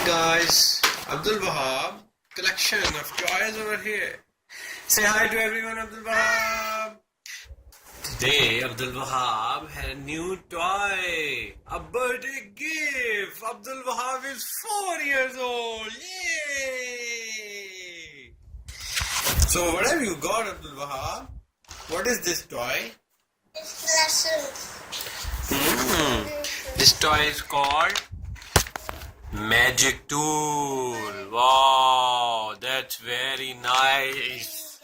Guys, Abdul Wahab collection of toys over here. Say hi to everyone, Abdul Wahab. Today, Abdul Wahab had a new toy, a birthday gift. Abdul Wahab is 4 years old. Yay! So, what have you got, Abdul Wahab? What is this toy? It's lessons. This toy is called Magic Tool. Wow, that's very nice.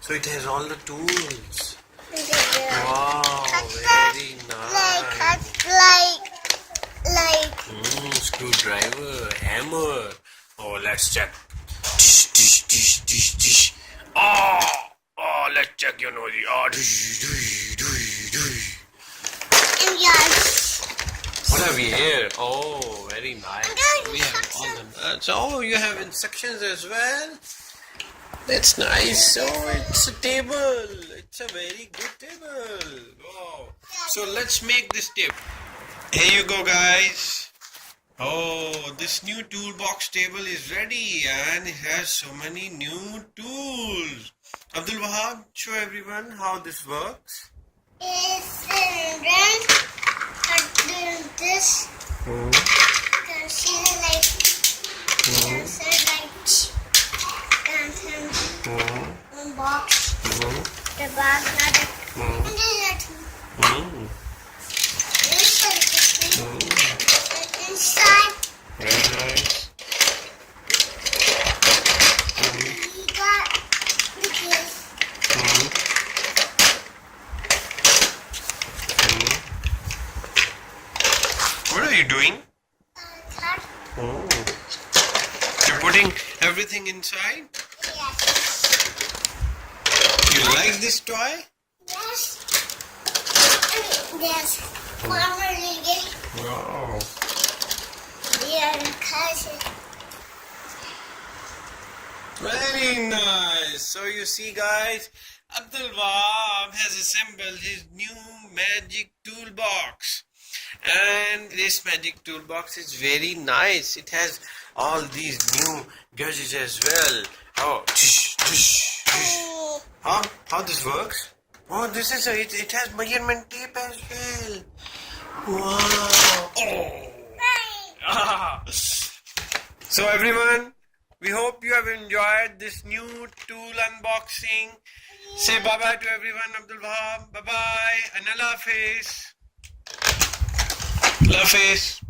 So it has all the tools. Wow, very nice. Screwdriver, hammer. Oh, let's check. Dish, dish, dish, dish, dish. Oh, let's check your nosy. Oh, dish, dish, dish, dish. What have we here? Oh, very nice. We have all them. So you have instructions as well. That's nice. So it's a table. It's a very good table. Wow. So let's make this table. Here you go, guys. Oh, this new toolbox table is ready and it has so many new tools. Abdul Wahab, show everyone how this works. It's this. You can see the light. One box. The bag, and inside. Very nice. We got this. What are you doing? You're putting everything inside? Yes. You like this toy? Yes. There's Farmer League. Wow. Dear cousin. Very nice. So you see, guys, Abdul Wahab has assembled his new magic toolbox. And this magic toolbox is very nice. It has all these new gadgets as well. Oh, tish, tish, tish. How this works? Oh, this is it has measurement tape as well. Wow. Oh. So everyone, we hope you have enjoyed this new tool unboxing. Say bye-bye to everyone, Abdul Wahab. Bye-bye and Allah Hafiz. Allah Hafiz.